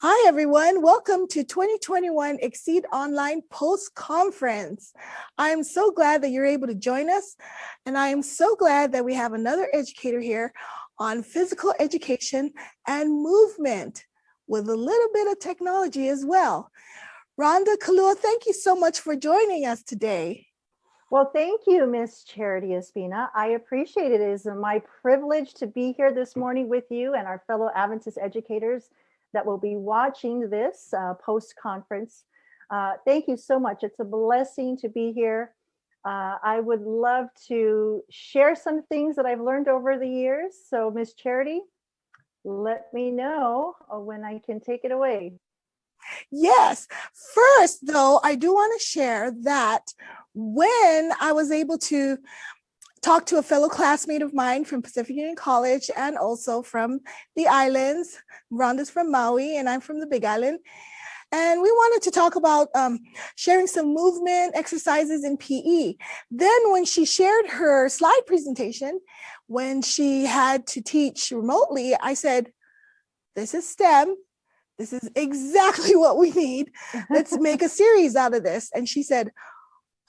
Hi, everyone. Welcome to 2021 Exceed Online Post Conference. I'm so glad that you're able to join us. And I am so glad that we have another educator here on physical education and movement with a little bit of technology as well. Rhonda Kalua, thank you so much for joining us today. Well, thank you, Miss Charity Espina. I appreciate it. It is my privilege to be here this morning with you and our fellow Adventist educators that will be watching this post-conference. Thank you so much. It's a blessing to be here. I would love to share some things that I've learned over the years. So, Miss Charity, let me know when I can take it away. Yes. First, though, I do want to share that when I was able to talk to a fellow classmate of mine from Pacific Union College and also from the islands. Rhonda's from Maui and I'm from the Big Island. And we wanted to talk about sharing some movement exercises in PE. Then when she shared her slide presentation, when she had to teach remotely, I said, this is STEM. This is exactly what we need. Let's make a series out of this. And she said,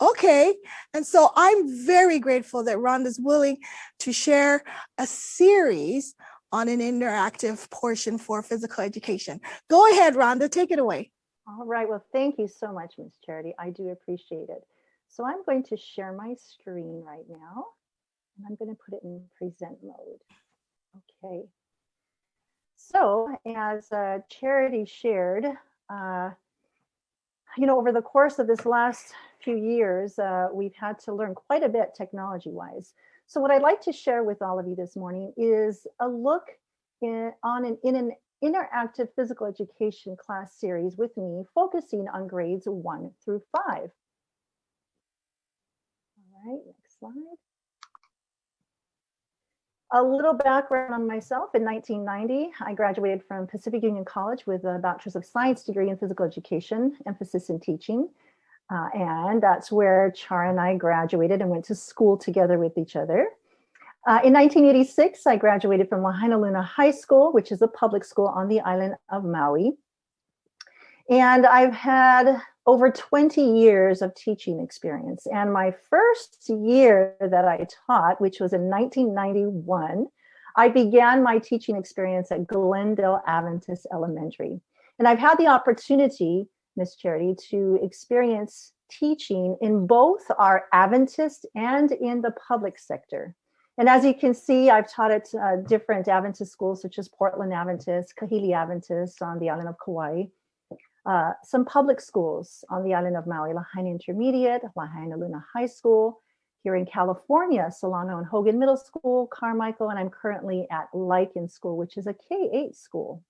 okay. And so I'm very grateful that Rhonda's willing to share a series on an interactive portion for physical education. Go ahead, Rhonda, take it away. All right. Well, thank you so much, Miss Charity. I do appreciate it. So I'm going to share my screen right now, and I'm going to put it in present mode. Okay. So as Charity shared, over the course of this last few years, we've had to learn quite a bit technology-wise. So what I'd like to share with all of you this morning is a look in an interactive physical education class series with me, focusing on grades 1 through 5. All right, next slide. A little background on myself. In 1990, I graduated from Pacific Union College with a Bachelor's of Science degree in physical education, emphasis in teaching. And that's where Char and I graduated and went to school together with each other. In 1986, I graduated from Lahaina Luna High School, which is a public school on the island of Maui. And I've had over 20 years of teaching experience. And my first year that I taught, which was in 1991, I began my teaching experience at Glendale Adventist Elementary. And I've had the opportunity, Miss Charity, to experience teaching in both our Adventist and in the public sector. And as you can see, I've taught at different Adventist schools, such as Portland Adventist, Kahili Adventist on the island of Kauai, some public schools on the island of Maui, Lahaina Intermediate, Lahaina Luna High School, here in California, Solano and Hogan Middle School, Carmichael, and I'm currently at Lichen School, which is a K-8 school.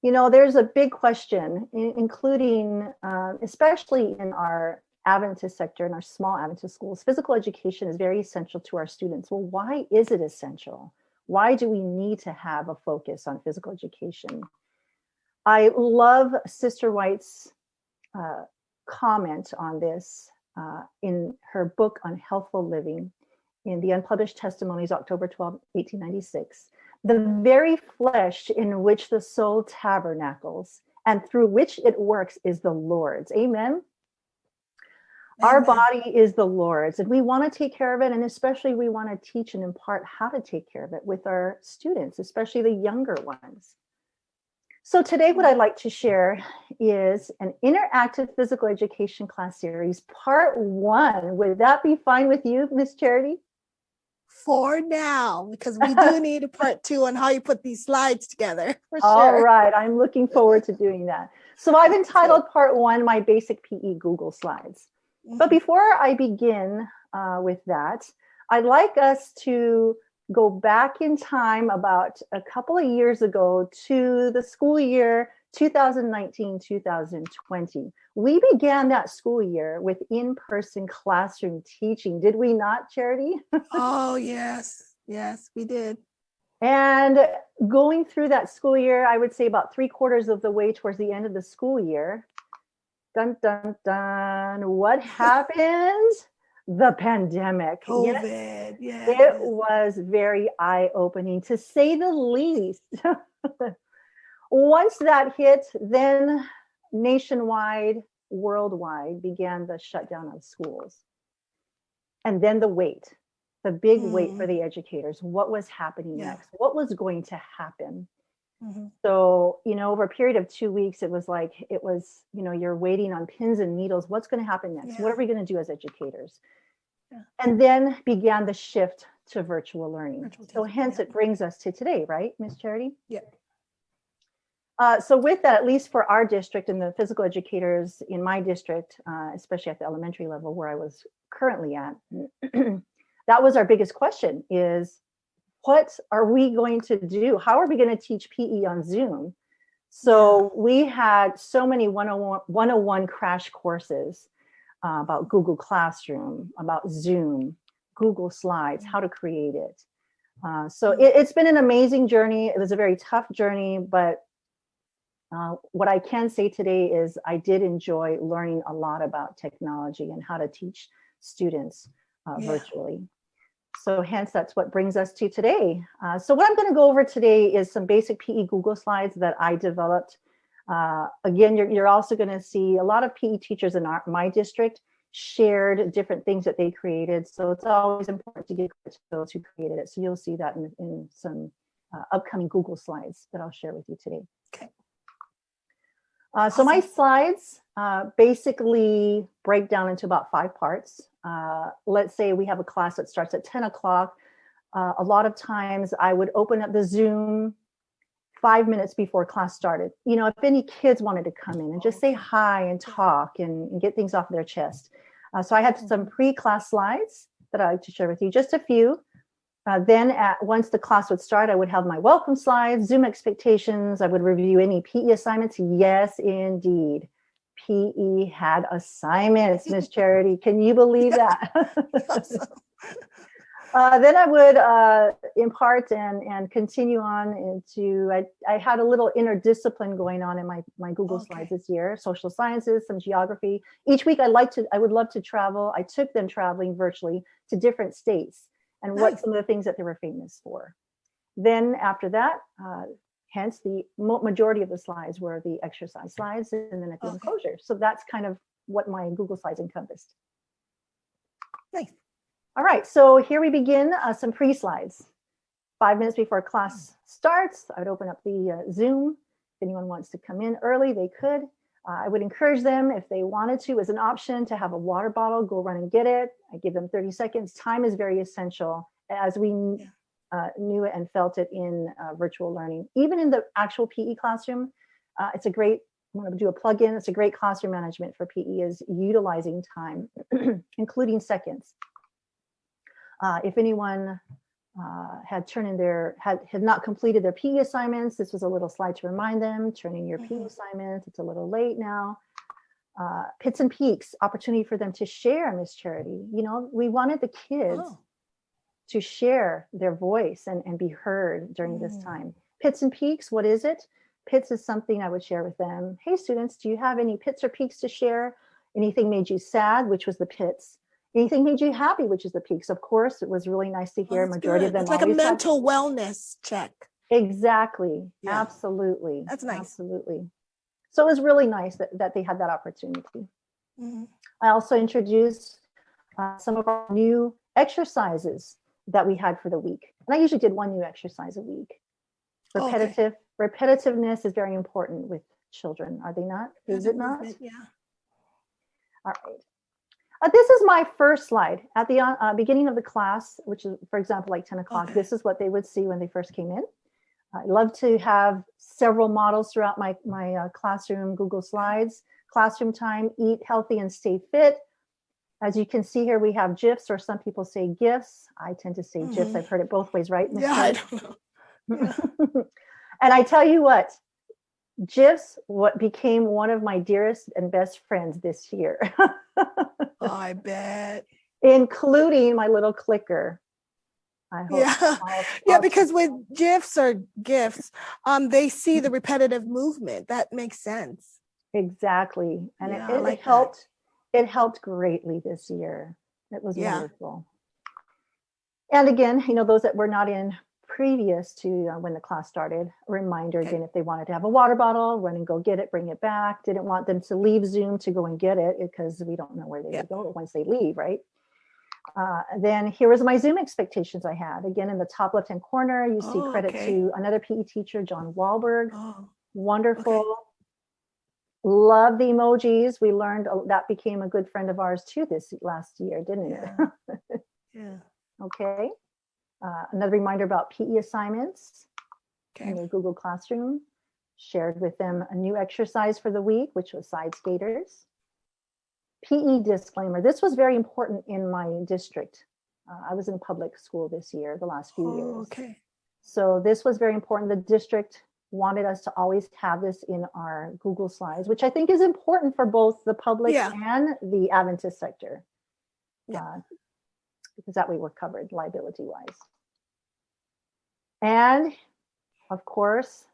There's a big question, including, especially in our Adventist sector, in our small Adventist schools, physical education is very essential to our students. Well, why is it essential? Why do we need to have a focus on physical education? I love Sister White's comment on this in her book on healthful living in the Unpublished Testimonies, October 12, 1896. The very flesh in which the soul tabernacles and through which it works is the Lord's. Amen. Our body is the Lord's, and we want to take care of it. And especially we want to teach and impart how to take care of it with our students, especially the younger ones. So today what I'd like to share is an interactive physical education class series, part 1. Would that be fine with you, Miss Charity? For now, because we do need a part 2 on how you put these slides together. For sure. All right, I'm looking forward to doing that. So I've entitled part 1, My Basic PE Google Slides. But before I begin with that, I'd like us to go back in time about a couple of years ago to the school year 2019-2020. We began that school year with in-person classroom teaching. Did we not, Charity? Oh, yes. Yes, we did. And going through that school year, I would say about 3/4 of the way towards the end of the school year, dun, dun, dun, what happened? The pandemic. COVID, yes. It was very eye-opening, to say the least. Once that hit, then nationwide, worldwide began the shutdown of schools. And then the big wait for the educators. What was happening next? What was going to happen? So, over a period of 2 weeks, it was, you're waiting on pins and needles. What's going to happen next? What are we going to do as educators? And then began the shift to virtual learning. So hence it brings us to today, right, Ms. Charity? Yeah. So with that, at least for our district and the physical educators in my district, especially at the elementary level where I was currently at, that was our biggest question is, what are we going to do? How are we going to teach PE on Zoom? So we had so many 101 crash courses about Google Classroom, about Zoom, Google Slides, how to create it. So it's been an amazing journey. It was a very tough journey, but what I can say today is I did enjoy learning a lot about technology and how to teach students virtually. So hence, that's what brings us to today. So what I'm going to go over today is some basic PE Google Slides that I developed. Again, you're also going to see a lot of PE teachers in my district shared different things that they created. So it's always important to give credit to those who created it. So you'll see that in some upcoming Google Slides that I'll share with you today. Okay. So my slides basically break down into about 5 parts. Let's say we have a class that starts at 10 o'clock. A lot of times I would open up the Zoom 5 minutes before class started. If any kids wanted to come in and just say hi and talk and get things off their chest. So I had some pre-class slides that I like to share with you, just a few. Then once the class would start, I would have my welcome slides, Zoom expectations. I would review any PE assignments. Yes, indeed. PE had assignments, Miss Charity. Can you believe that? Then I would impart and continue on into, I had a little interdiscipline going on in my Google Slides this year, social sciences, some geography. Each week I would love to travel. I took them traveling virtually to different states and what some of the things that they were famous for. Then after that, hence the majority of the slides were the exercise slides and then at the enclosure. So that's kind of what my Google Slides encompassed. Nice. All right, so here we begin some pre-slides. 5 minutes before class starts, I would open up the Zoom. If anyone wants to come in early, they could. I would encourage them, if they wanted to, as an option, to have a water bottle, go run and get it. I give them 30 seconds. Time is very essential, as we knew it and felt it in virtual learning. Even in the actual PE classroom, it's a great, I'm going to do a plug-in, it's a great classroom management for PE, is utilizing time, including seconds. If anyone had not completed their PE assignments, this was a little slide to remind them, turn in your PE assignments. It's a little late now. Pits and peaks, opportunity for them to share, Miss Charity. We wanted the kids to share their voice and be heard during this time. Pits and peaks, what is it? Pits is something I would share with them. Hey, students, do you have any pits or peaks to share? Anything made you sad, which was the pits? Anything made you happy, which is the peaks? Of course, it was really nice to hear. Majority of them. It's like a mental wellness check. Exactly. Yeah. Absolutely. That's nice. Absolutely. So it was really nice that they had that opportunity. I also introduced some of our new exercises that we had for the week. And I usually did 1 new exercise a week. Repetitiveness is very important with children, are they not? Is it not? Yeah. All right. This is my first slide at the beginning of the class, which is, for example, like 10 o'clock. This is what they would see when they first came in. I love to have several models throughout my classroom Google Slides. Classroom time, eat healthy and stay fit. As you can see here, we have GIFs, or some people say GIFs. I tend to say GIFs. I've heard it both ways, right? Yeah, I don't know. Yeah. And I tell you what, GIFs became one of my dearest and best friends this year. I bet. Including my little clicker. I hope. Yeah, because with GIFs or GIFs, they see the repetitive movement. That makes sense. Exactly. And it helped. It helped greatly this year. It was wonderful. And again, those that were not in previous to when the class started, a reminder again, if they wanted to have a water bottle, run and go get it, bring it back. Didn't want them to leave Zoom to go and get it because we don't know where they would go once they leave, right? Then here was my Zoom expectations I had. Again, in the top left-hand corner, you see credit to another PE teacher, John Wahlberg. Wonderful. Love the emojis. We learned that became a good friend of ours too this last year, didn't it? Yeah. Okay. Another reminder about PE assignments in your Google Classroom. Shared with them a new exercise for the week, which was side skaters. PE disclaimer. This was very important in my district. I was in public school this year, the last few years. So this was very important. The district wanted us to always have this in our Google slides, which I think is important for both the public and the Adventist sector. Because that way we're covered liability-wise. And of course,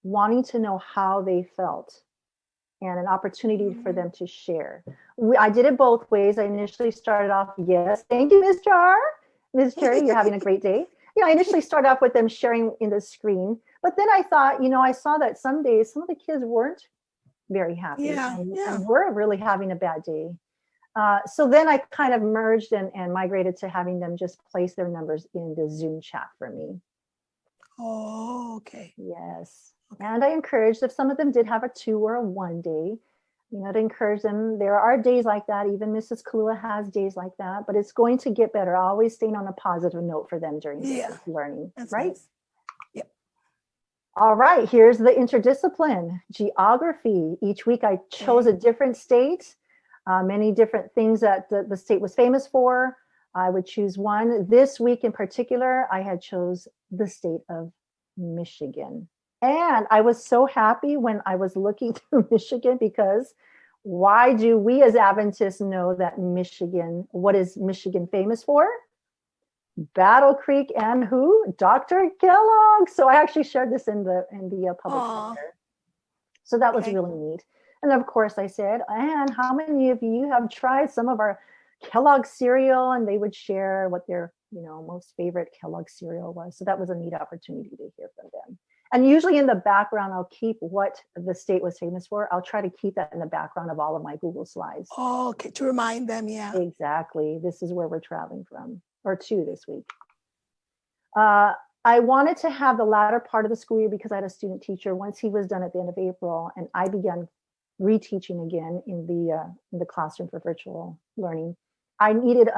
wanting to know how they felt and an opportunity for them to share. I did it both ways. I initially started off, yes, thank you, Ms. Char. Ms. Cherry, you're having a great day. I initially started off with them sharing in the screen, but then I thought, I saw that some days, some of the kids weren't very happy and were really having a bad day. So then I kind of merged and migrated to having them just place their numbers in the Zoom chat for me. Oh, okay. Yes. And I encouraged, if some of them did have a 2 or a 1 day, to encourage them. There are days like that. Even Mrs. Kalua has days like that, but it's going to get better. Always staying on a positive note for them during learning, right? Nice. Yep. All right, here's the interdiscipline, geography. Each week I chose a different state, many different things that the state was famous for. I would choose one. This week in particular, I had chose the state of Michigan. And I was so happy when I was looking through Michigan, because why do we as Adventists know that Michigan, what is Michigan famous for? Battle Creek and who? Dr. Kellogg. So I actually shared this in the public sector. So that was really neat. And of course I said, and how many of you have tried some of our Kellogg cereal? And they would share what their most favorite Kellogg cereal was. So that was a neat opportunity to hear from them. And usually in the background, I'll keep what the state was famous for. I'll try to keep that in the background of all of my Google slides. Oh, okay, to remind them, Exactly. This is where we're traveling from, or to this week. I wanted to have the latter part of the school year because I had a student teacher. Once he was done at the end of April, and I began reteaching again in the classroom for virtual learning, I needed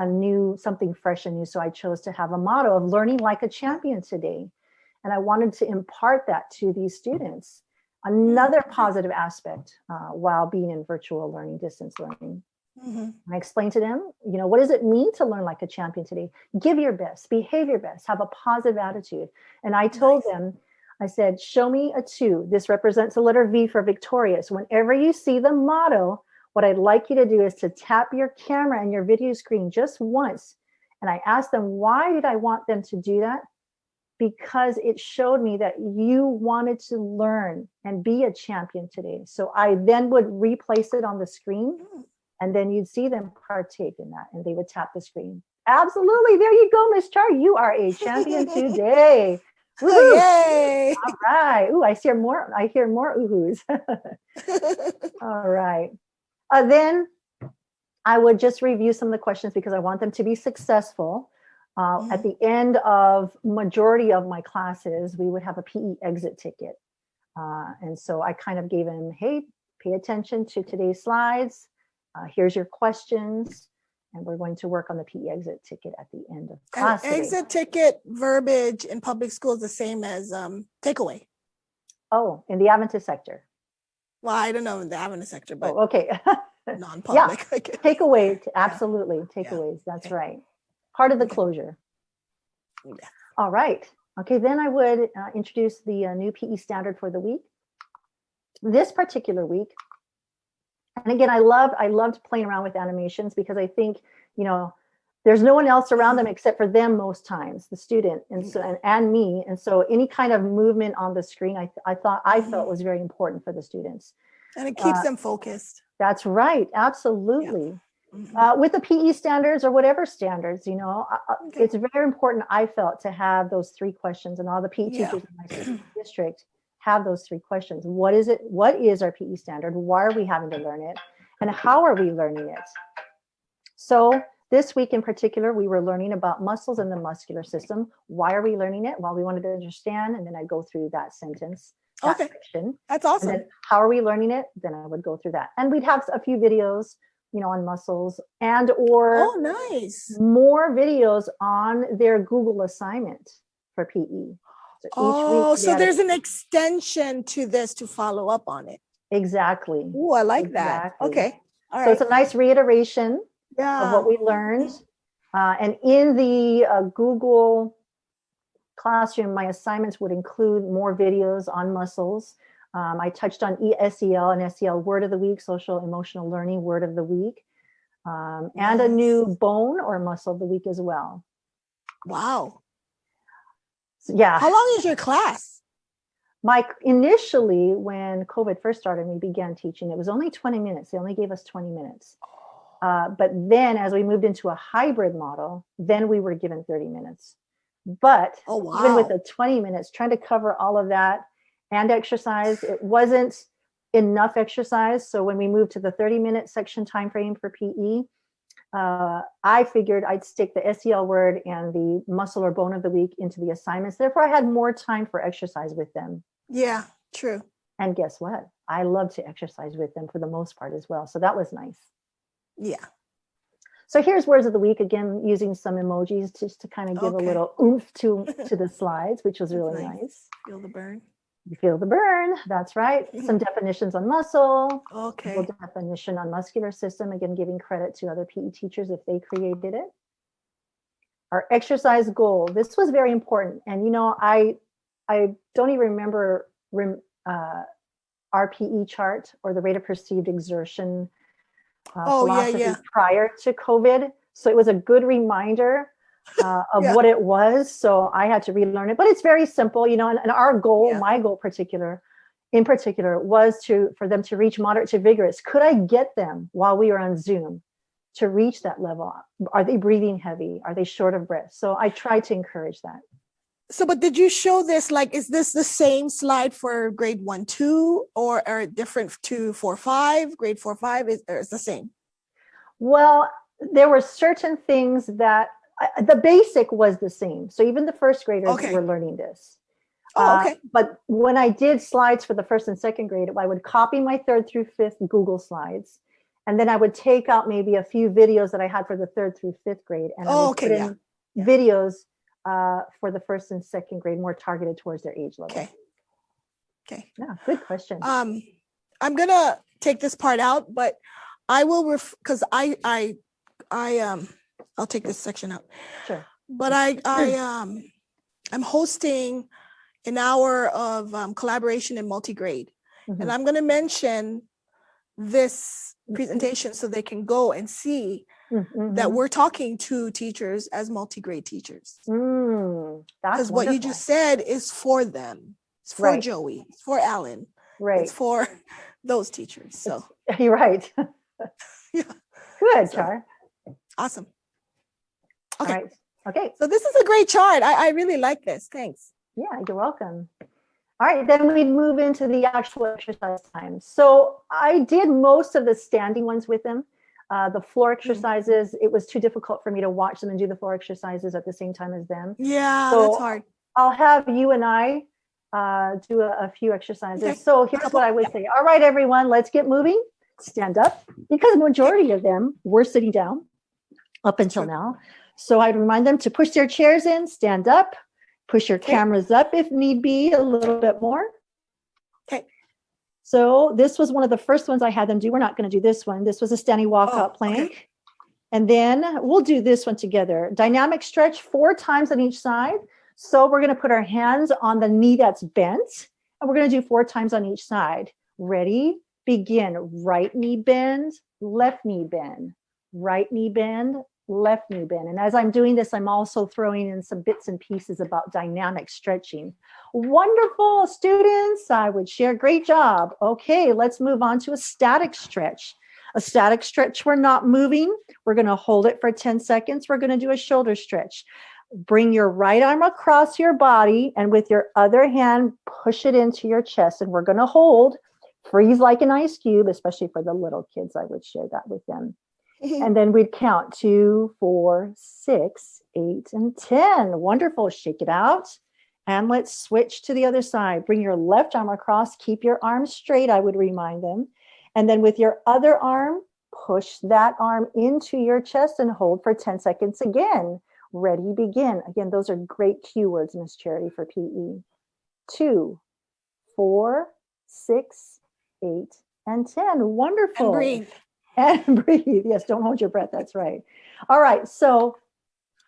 something fresh and new. So I chose to have a motto of learning like a champion today. And I wanted to impart that to these students. Another positive aspect while being in virtual learning, distance learning. I explained to them, what does it mean to learn like a champion today? Give your best, behave your best, have a positive attitude. And I told them, I said, show me a 2. This represents the letter V for victorious. Whenever you see the motto, what I'd like you to do is to tap your camera and your video screen just once. And I asked them, why did I want them to do that? Because it showed me that you wanted to learn and be a champion today. So I then would replace it on the screen, and then you'd see them partake in that, and they would tap the screen. Absolutely. There you go, Miss Char. You are a champion today. Woo-hoo. Yay. All right. Ooh, I hear more oohs. All right. Then I would just review some of the questions because I want them to be successful. At the end of majority of my classes, we would have a PE exit ticket. And so I kind of gave them, hey, pay attention to today's slides. Here's your questions. And we're going to work on the PE exit ticket at the end of class. Exit ticket verbiage in public school is the same as takeaway. Oh, in the Adventist sector. Well, I don't know in the Adventist sector, but okay. non-public. Yeah. Takeaway, absolutely. Takeaways, that's right. Part of the closure. Yeah. All right. Okay, then I would introduce the new PE standard for the week. This particular week, and again, I loved playing around with animations because I think, there's no one else around them except for them most times, the student and me. And so any kind of movement on the screen, I felt was very important for the students. And it keeps them focused. That's right. Absolutely. with the PE standards or whatever standards, you know, Okay. it's very important, I felt, to have those 3 questions, and all the PE Yeah. teachers in my district have those 3 questions. What is it? What is our PE standard? Why are we having to learn it? And how are we learning it? So this week in particular, we were learning about muscles and the muscular system. Why are we learning it? Well, we wanted to understand, and then I go through that sentence, that Okay. section. That's And awesome. then how are we learning it? Then I would go through that. And we'd have a few videos, you know, on muscles and or Oh, nice. more videos on their Google assignment for PE. So each week Oh, they so had a- there's an extension to this to follow up on it. exactly. Oh, I like that. Exactly. Okay. All So right. it's a nice reiteration of Yeah. what we learned. And in the Google Classroom, my assignments would include more videos on muscles. I touched on SEL and SEL word of the week, social emotional learning word of the week, and a new bone or muscle of the week as well. Wow. So, yeah. How long is your class? Initially, when COVID first started, we began teaching. It was only 20 minutes. They only gave us 20 minutes. But then as we moved into a hybrid model, then we were given 30 minutes. But even with the 20 minutes, trying to cover all of that and exercise, it wasn't enough exercise. So when we moved to the 30-minute section time frame for PE, I figured I'd stick the SEL word and the muscle or bone of the week into the assignments. Therefore, I had more time for exercise with them. Yeah, true. And guess what? I love to exercise with them for the most part as well. So that was nice. Yeah. So here's words of the week, again, using some emojis just to kind of give a little oomph to the slides, which was really nice. Feel the burn. You feel the burn. That's right. Some definitions on muscle. Okay. Definition on muscular system. Again, giving credit to other PE teachers if they created it. Our exercise goal. This was very important. And, you know, I don't even remember RPE chart or the rate of perceived exertion philosophy prior to COVID. So it was a good reminder of what it was. So I had to relearn it, but it's very simple, you know, and our goal, my goal in particular was for them to reach moderate to vigorous. Could I get them while we were on Zoom to reach that level? Are they breathing heavy? Are they short of breath? So I tried to encourage that. So, but did you show this, like, is this the same slide for grade 1, 2, or are it different to 4, 5, grade 4, 5, or is the same? Well, there were certain things that the basic was the same. So even the first graders were learning this. But when I did slides for the first and second grade, I would copy my 3rd through 5th Google slides. And then I would take out maybe a few videos that I had for the 3rd through 5th grade. And I would put in videos for the 1st and 2nd grade, more targeted towards their age level. Okay. Yeah, good question. I'm gonna take this part out, but I will because I'll take this section out. Sure. But I'm hosting an hour of collaboration in multi-grade, and I'm going to mention this presentation so they can go and see that we're talking to teachers as multi-grade teachers. Because what you just said is for them. It's for Joey. It's for Alan. Right. It's for those teachers. So you're right. Yeah. Good, Char. Awesome. Okay. All right. Okay. So this is a great chart. I really like this. Thanks. Yeah, you're welcome. All right, then we move into the actual exercise time. So I did most of the standing ones with them. The floor exercises, it was too difficult for me to watch them and do the floor exercises at the same time as them. Yeah, so that's hard. I'll have you and I do a few exercises. Okay. So here's what I would say. All right, everyone, let's get moving. Stand up, because the majority of them were sitting down up until now. So I'd remind them to push their chairs in, stand up, push your cameras up if need be, a little bit more. Okay. So this was one of the first ones I had them do. We're not going to do this one. This was a standing walkout plank. Okay. And then we'll do this one together. Dynamic stretch 4 times on each side. So we're going to put our hands on the knee that's bent, and we're going to do 4 times on each side. Ready? Begin. Right knee bend, left knee bend, right knee bend, left knee bend. And as I'm doing this, I'm also throwing in some bits and pieces about dynamic stretching. Wonderful, students. I would share. Great job. Okay, let's move on to a static stretch. A static stretch, we're not moving. We're going to hold it for 10 seconds. We're going to do a shoulder stretch. Bring your right arm across your body and with your other hand, push it into your chest. And we're going to hold, freeze like an ice cube, especially for the little kids. I would share that with them. And then we'd count 2, 4, 6, 8, and 10. Wonderful. Shake it out. And let's switch to the other side. Bring your left arm across. Keep your arm straight, I would remind them. And then with your other arm, push that arm into your chest and hold for 10 seconds again. Ready, begin. Again, those are great cue words, Miss Charity, for PE. 2, 4, 6, 8, and 10. Wonderful. And breathe. And breathe. Yes, don't hold your breath. That's right. All right. So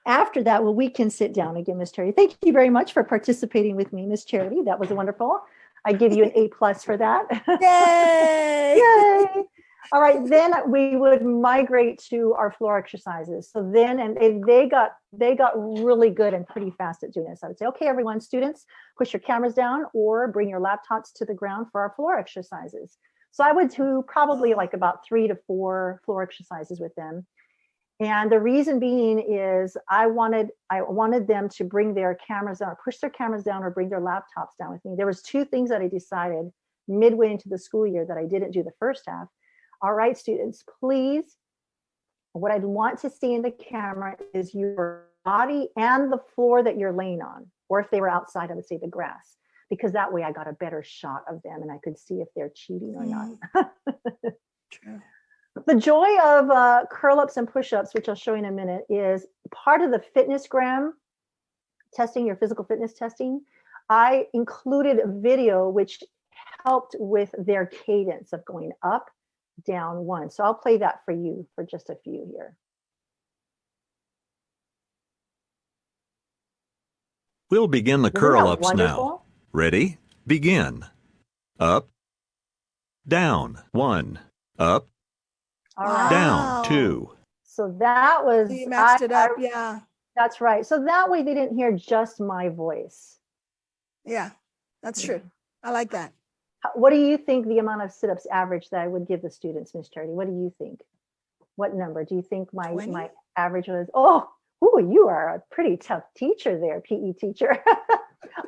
after that, well, we can sit down again, Miss Charity. Thank you very much for participating with me, Miss Charity. That was wonderful. I give you an A+ for that. Yay! Yay! All right, then we would migrate to our floor exercises. So then, and they got really good and pretty fast at doing this. I would say, okay, everyone, students, push your cameras down or bring your laptops to the ground for our floor exercises. So I would do probably like about 3 to 4 floor exercises with them. And the reason being is I wanted them to bring their cameras down, or push their cameras down, or bring their laptops down with me. There was 2 things that I decided midway into the school year that I didn't do the first half. All right, students, please, what I'd want to see in the camera is your body and the floor that you're laying on, or if they were outside, I would say the grass, because that way I got a better shot of them and I could see if they're cheating or not. True. The joy of curl-ups and push-ups, which I'll show you in a minute, is part of the fitnessgram testing, your physical fitness testing. I included a video which helped with their cadence of going up, down, 1. So I'll play that for you for just a few here. We'll begin the curl-ups now. Ready? Begin. Up, down, 1, up, All down, right. 2. So that was, So you matched it up, yeah. That's right. So that way they didn't hear just my voice. Yeah, that's true. I like that. What do you think the amount of sit-ups average that I would give the students, Miss Charity? What do you think? What number do you think my average was? Oh, ooh, you are a pretty tough teacher there, PE teacher.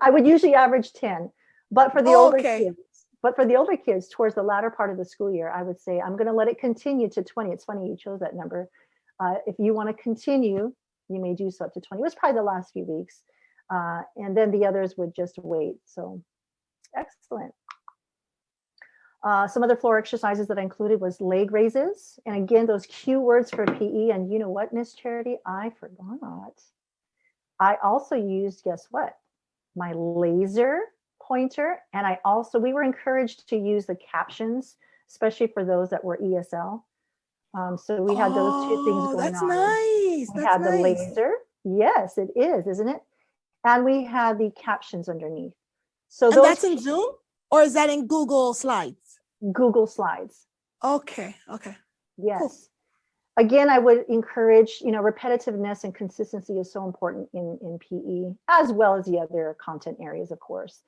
I would usually average 10, but for the older kids, towards the latter part of the school year, I would say I'm going to let it continue to 20. It's funny you chose that number. If you want to continue, you may do so up to 20. It was probably the last few weeks, and then the others would just wait. So excellent. Some other floor exercises that I included was leg raises. And again, those cue words for PE. And you know what, Miss Charity? I forgot. I also used, guess what? My laser pointer. And we were encouraged to use the captions, especially for those that were ESL. So we had those 2 things going that's on. Nice. We had the laser. Yes, it is, isn't it? And we had the captions underneath. So that's in Zoom, or is that in Google Slides? Google Slides. Okay. Yes. Cool. Again, I would encourage, repetitiveness and consistency is so important in PE, as well as the other content areas, of course.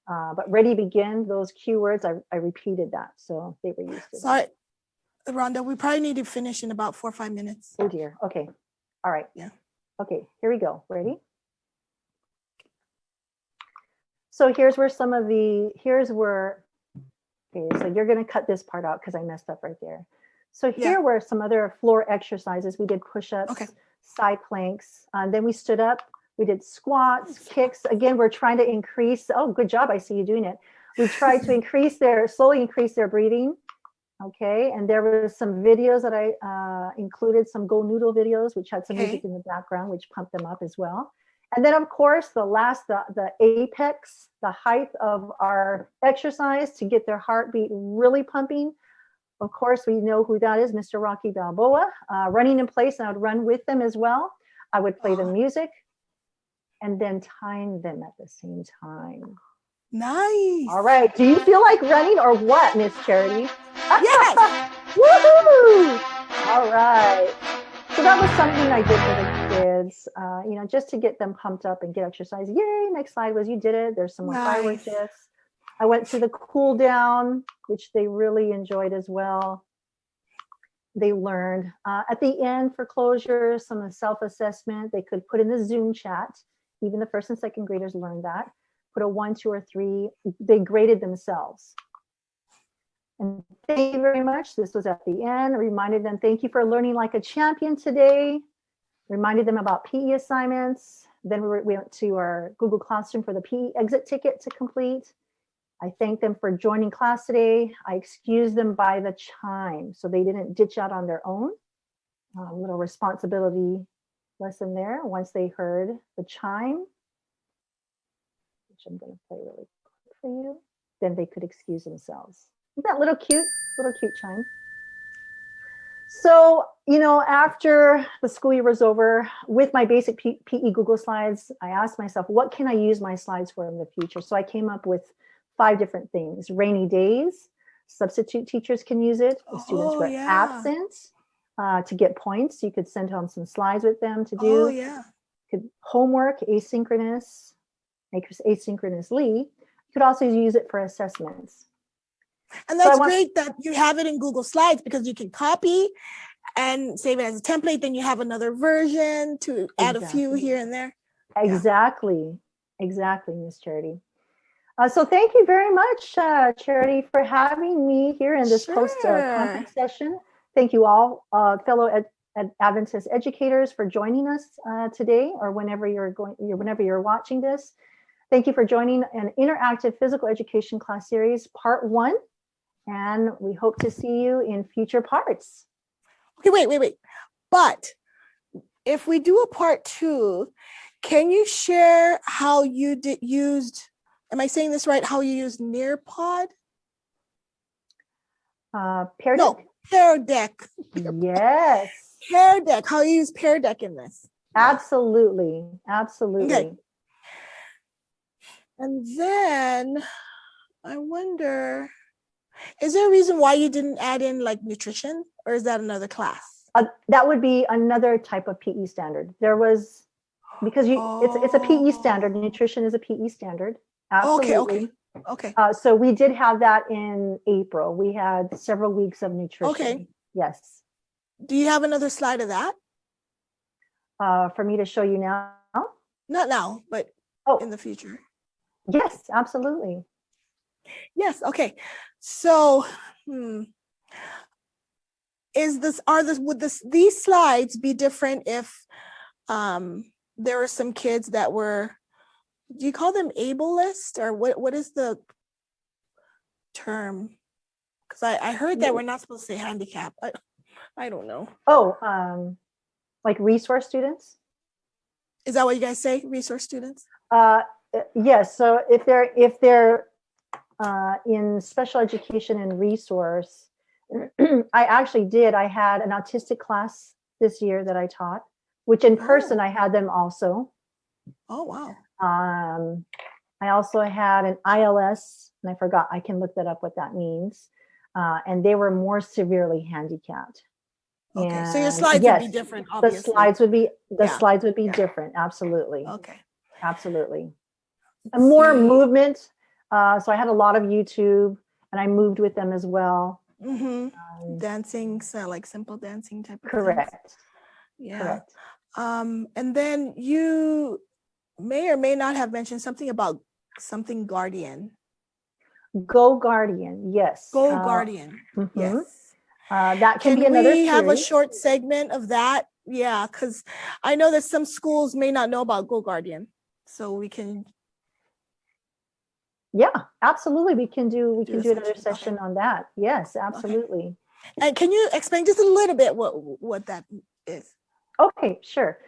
But ready, begin, those cue words, I repeated that. So they were used to. Sorry, Rhonda, we probably need to finish in about 4 or 5 minutes. Oh dear. Okay. All right. Yeah. Okay, here we go. Ready? So here's where okay, so you're going to cut this part out because I messed up right there. So here were some other floor exercises. We did push-ups, side planks, then we stood up. We did squats, kicks. Again, we're trying to increase. Oh, good job. I see you doing it. We tried to slowly increase their breathing. Okay, and there were some videos that I included, some Go Noodle videos, which had some music in the background, which pumped them up as well. And then, of course, the apex, the height of our exercise to get their heartbeat really pumping. Of course, we know who that is, Mr. Rocky Balboa, running in place, and I would run with them as well. I would play the music and then time them at the same time. Nice. All right. Do you feel like running or what, Miss Charity? Yes. Woohoo! All right. So that was something I did for the kids, just to get them pumped up and get exercise. Yay! Next slide was you did it. There's some more fireworks gifs. I went through the cool down, which they really enjoyed as well. they learned. At the end for closure, some self-assessment, they could put in the Zoom chat. Even the first and second graders learned that. Put a 1, 2, or 3. They graded themselves. And thank you very much. This was at the end. I reminded them, thank you for learning like a champion today. Reminded them about PE assignments. Then we went to our Google Classroom for the PE exit ticket to complete. I thanked them for joining class today. I excused them by the chime, so they didn't ditch out on their own. Little responsibility lesson there. Once they heard the chime, which I'm going to play really quick for you, then they could excuse themselves. Isn't that little cute chime? So, after the school year was over, with my basic PE Google Slides, I asked myself, what can I use my slides for in the future? So I came up with 5 different things. Rainy days, substitute teachers can use it. The students were absent to get points. You could send home some slides with them to do. Homework, asynchronously. You could also use it for assessments. And that's great that you have it in Google Slides, because you can copy and save it as a template. Then you have another version to add a few here and there. Exactly, Miss Charity. So thank you very much, Charity, for having me here in this post-conference session. Thank you all, fellow Adventist educators, for joining us today, or whenever you're watching this. Thank you for joining an interactive physical education class series, part 1. And we hope to see you in future parts. Okay, wait. But if we do a part 2, can you share how you used, am I saying this right, how you used Nearpod? Pear Deck? Pear Deck. Yes. Pear Deck, how you use Pear Deck in this. Absolutely. Okay. And then I wonder, is there a reason why you didn't add in like nutrition, or is that another class? That would be another type of PE standard. There was, because it's a PE standard. Nutrition is a PE standard. Absolutely. Okay. So we did have that in April. We had several weeks of nutrition. Okay. Yes. Do you have another slide of that? For me to show you now? Not now, but in the future. Yes, absolutely. Yes. Okay. So, would these slides be different if there were some kids that were, do you call them ableist, or what is the term? Because I heard that we're not supposed to say handicap. I don't know. Like resource students? Is that what you guys say? Resource students? Yes. So if they're in special education and resource, I had an autistic class this year that I taught, which in person I had them also. Oh, wow. I also had an ILS, and I forgot, I can look that up what that means. And they were more severely handicapped. Okay, and so your slides would be different, obviously. The slides would be different, absolutely. Okay. Absolutely. And more movement. So I had a lot of YouTube, and I moved with them as well. Dancing, so like simple dancing type of correct. Things. Yeah. Correct. And then you may or may not have mentioned something about something Guardian. Go Guardian, yes. Go Guardian, yes. That can be another series. We have a short segment of that? Yeah, because I know that some schools may not know about Go Guardian, so we can. Yeah, absolutely. We can do another session on that. Yes, absolutely. Okay. And can you explain just a little bit what that is? Okay, sure.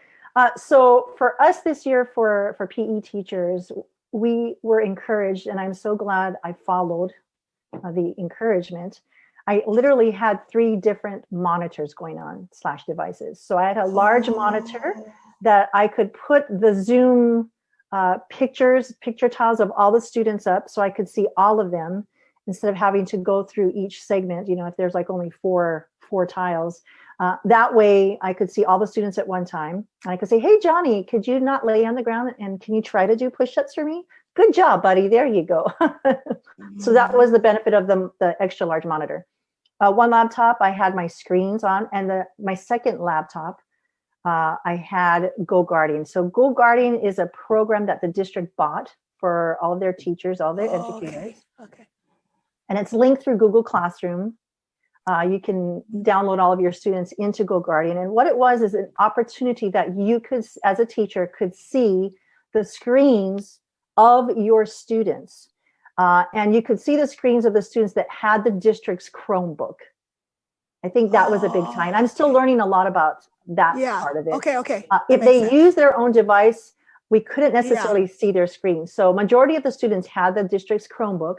So for us this year, for PE teachers, we were encouraged, and I'm so glad I followed the encouragement. I literally had 3 different monitors going on / devices. So I had a large monitor that I could put the Zoom picture tiles of all the students up, so I could see all of them instead of having to go through each segment. If there's like only four tiles, that way I could see all the students at one time. And I could say, hey, Johnny, could you not lay on the ground, and can you try to do push-ups for me? Good job, buddy. There you go. So that was the benefit of the extra large monitor. One laptop, I had my screens on, and my second laptop, I had Go Guardian. So Go Guardian is a program that the district bought for all of their teachers, all their educators. Okay. And it's linked through Google Classroom. You can download all of your students into Go Guardian. And what it was is an opportunity that you could, as a teacher, could see the screens of your students. And you could see the screens of the students that had the district's Chromebook. I think that was a big tie. And I'm still learning a lot about that part of it. Okay. If they use their own device, we couldn't necessarily see their screen. So majority of the students had the district's Chromebook.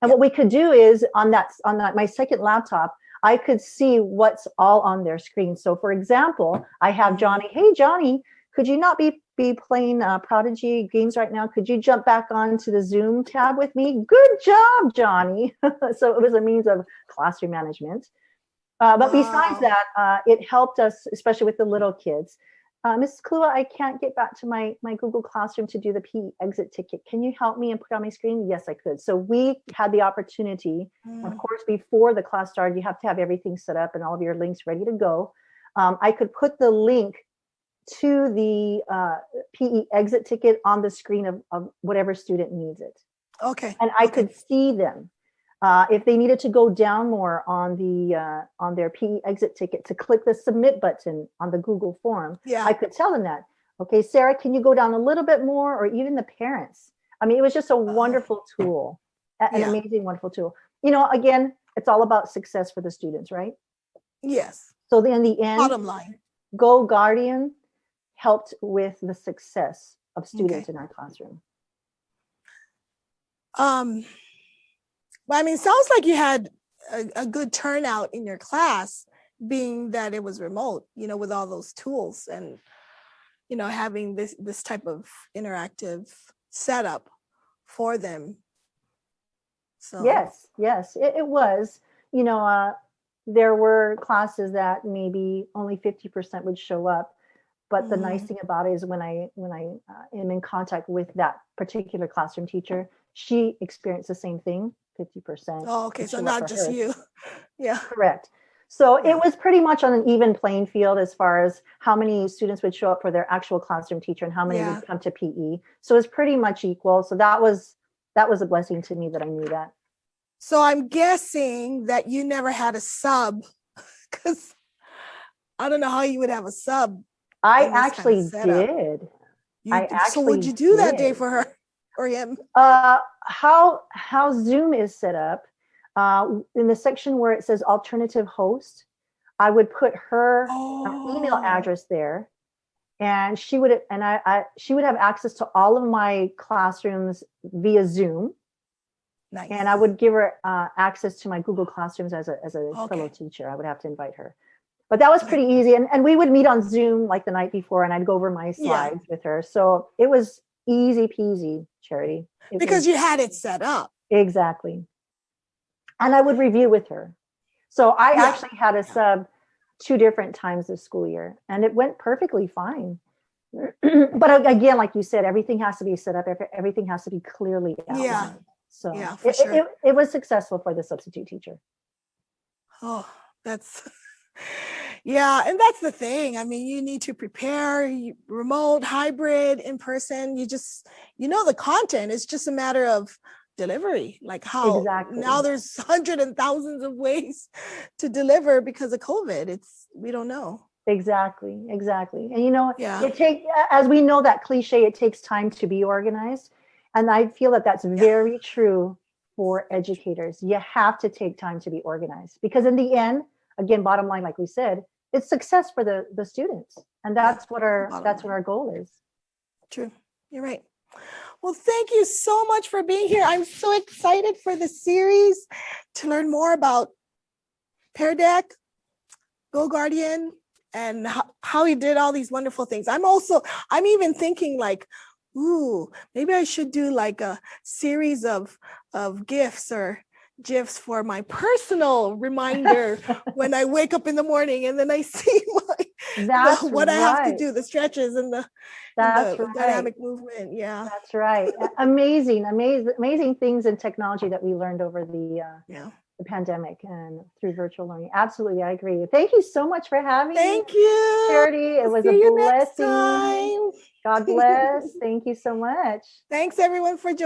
And what we could do is on that my second laptop, I could see what's all on their screen. So for example, I have Johnny. Hey, Johnny, could you not be playing Prodigy games right now? Could you jump back onto the Zoom tab with me? Good job, Johnny. So it was a means of classroom management. But besides that, it helped us, especially with the little kids. Mrs. Klua, I can't get back to my Google Classroom to do the PE exit ticket. Can you help me and put on my screen? Yes, I could. So we had the opportunity. Of course, before the class started, you have to have everything set up and all of your links ready to go. I could put the link to the PE exit ticket on the screen of whatever student needs it. Okay. And I could see them. If they needed to go down more on their PE exit ticket to click the submit button on the Google form, I could tell them that. Okay, Sarah, can you go down a little bit more? Or even the parents. I mean, it was just a wonderful tool, an amazing, wonderful tool. You know, again, it's all about success for the students, right? Yes. So in the end, bottom line, Go Guardian helped with the success of students in our classroom. Well, I mean, it sounds like you had a good turnout in your class, being that it was remote, you know, with all those tools and, you know, having this type of interactive setup for them. So yes, it was. You know, there were classes that maybe only 50% would show up. But the nice thing about it is when I am in contact with that particular classroom teacher, she experienced the same thing. 50%. Oh, okay. So not just her. You. Yeah. Correct. So it was pretty much on an even playing field as far as how many students would show up for their actual classroom teacher and how many would come to PE. So it's pretty much equal. So that was a blessing to me that I knew that. So I'm guessing that you never had a sub, because I don't know how you would have a sub. I actually did. So what'd you do that day for her? Or him? How Zoom is set up, in the section where it says alternative host, I would put her email address there, and she would have access to all of my classrooms via Zoom. Nice. And I would give her access to my Google Classrooms as a fellow teacher. I would have to invite her. But that was pretty easy. And we would meet on Zoom like the night before, and I'd go over my slides with her. So it was easy peasy, Charity. Because you had it set up. Exactly. And I would review with her. So I actually had a sub 2 different times this school year, and it went perfectly fine. But again, like you said, everything has to be set up. Everything has to be clearly outlined. Yeah. So sure. it was successful for the substitute teacher. Oh, that's... Yeah, and that's the thing. I mean, you need to prepare remote, hybrid, in person. You know the content. It's just a matter of delivery. Like how now there's hundreds and thousands of ways to deliver because of COVID. We don't know. Exactly. And you know, as we know that cliche, it takes time to be organized. And I feel that that's very true for educators. You have to take time to be organized, because in the end, again, bottom line, like we said, it's success for the students. And that's what our goal is. True. You're right. Well, thank you so much for being here. I'm so excited for the series to learn more about Pear Deck, Go Guardian, and how he did all these wonderful things. I'm even thinking like, maybe I should do like a series of gifts or GIFs for my personal reminder when I wake up in the morning, and then I see what I have to do, the stretches and the dynamic movement. Yeah, that's right. Amazing things in technology that we learned over the the pandemic and through virtual learning. Absolutely, I agree. Thank you so much for having me. Thank you, Charity. It was See a you next blessing. time. God bless. Thank you so much. Thanks everyone for joining.